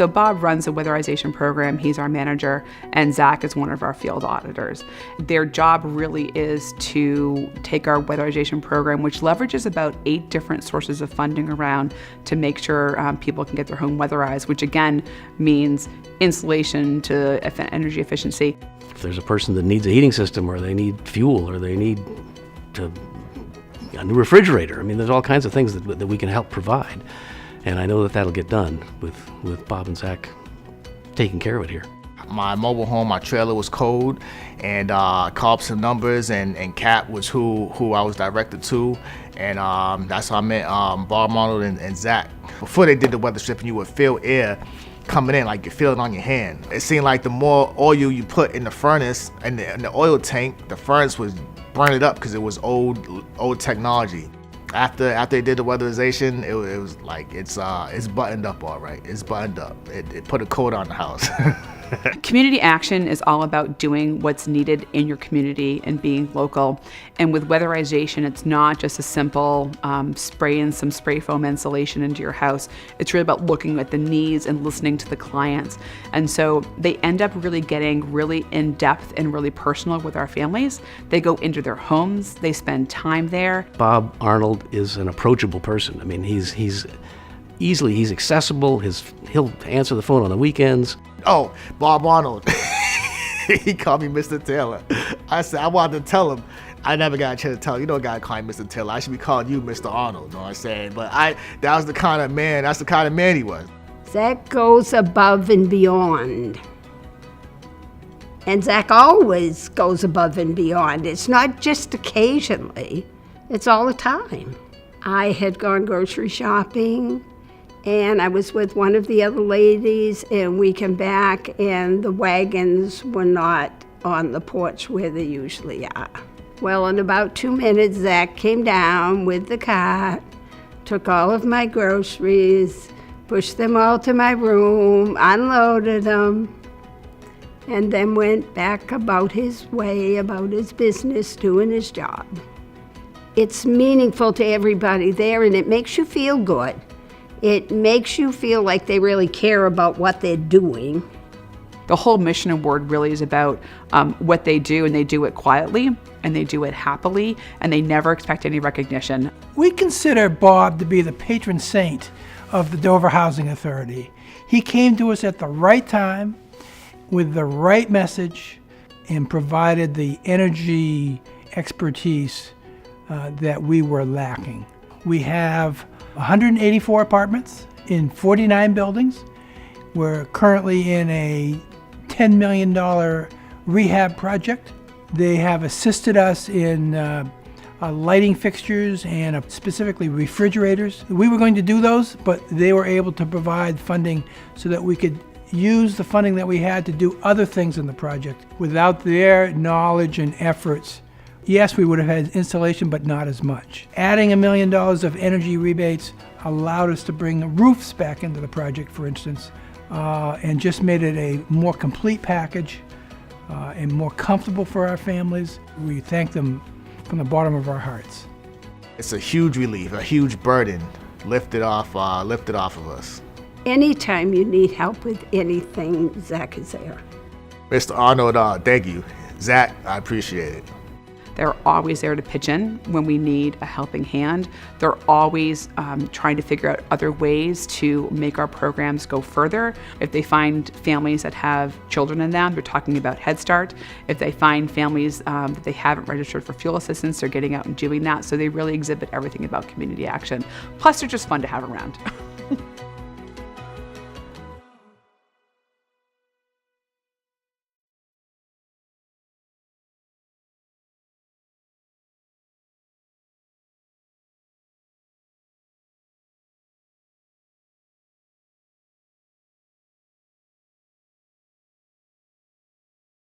So Bob runs the weatherization program. He's our manager, and Zach is one of our field auditors. Their job really is to take our weatherization program, which leverages about 8 different sources of funding around to make sure people can get their home weatherized, which again means insulation to energy efficiency. If there's a person that needs a heating system, or they need fuel, or they need a new refrigerator, I mean, there's all kinds of things that we can help provide. And I know that that'll get done with Bob and Zach taking care of it here. My mobile home, my trailer was cold, and called up some numbers, and Cap was who I was directed to, and that's how I met Bob Arnold and Zach. Before they did the weather stripping, you would feel air coming in, like you feel it on your hand. It seemed like the more oil you put in the furnace and in the oil tank, the furnace was burn it up because it was old technology. After they did the weatherization, it was like it's buttoned up all right. It's buttoned up. It put a coat on the house. Community action is all about doing what's needed in your community and being local. And with weatherization, it's not just a simple spraying some spray foam insulation into your house. It's really about looking at the needs and listening to the clients. And so they end up really getting really in-depth and really personal with our families. They go into their homes. They spend time there. Bob Arnold is an approachable person. I mean, he's accessible. He'll answer the phone on the weekends. Oh, Bob Arnold. He called me Mr. Taylor. I said, I wanted to tell him. I never got a chance to tell him, you don't gotta call me Mr. Taylor. I should be calling you Mr. Arnold, you know what I'm saying? But that was the kind of man he was. Zach goes above and beyond. And Zach always goes above and beyond. It's not just occasionally, it's all the time. I had gone grocery shopping, and I was with one of the other ladies, and we came back, and the wagons were not on the porch where they usually are. Well, in about 2 minutes, Zach came down with the cart, took all of my groceries, pushed them all to my room, unloaded them, and then went back about his way, about his business, doing his job. It's meaningful to everybody there, and it makes you feel good. It makes you feel like they really care about what they're doing. The whole Mission Award really is about what they do, and they do it quietly, and they do it happily, and they never expect any recognition. We consider Bob to be the patron saint of the Dover Housing Authority. He came to us at the right time, with the right message, and provided the energy expertise that we were lacking. We have 184 apartments in 49 buildings. We're currently in a $10 million rehab project. They have assisted us in lighting fixtures and specifically refrigerators. We were going to do those, but they were able to provide funding so that we could use the funding that we had to do other things in the project. Without their knowledge and efforts, yes, we would have had installation, but not as much. Adding $1 million of energy rebates allowed us to bring the roofs back into the project, for instance, and just made it a more complete package and more comfortable for our families. We thank them from the bottom of our hearts. It's a huge relief, a huge burden lifted off of us. Anytime you need help with anything, Zach is there. Mr. Arnold, thank you. Zach, I appreciate it. They're always there to pitch in when we need a helping hand. They're always trying to figure out other ways to make our programs go further. If they find families that have children in them, they're talking about Head Start. If they find families that they haven't registered for fuel assistance, they're getting out and doing that. So they really exhibit everything about community action. Plus, they're just fun to have around.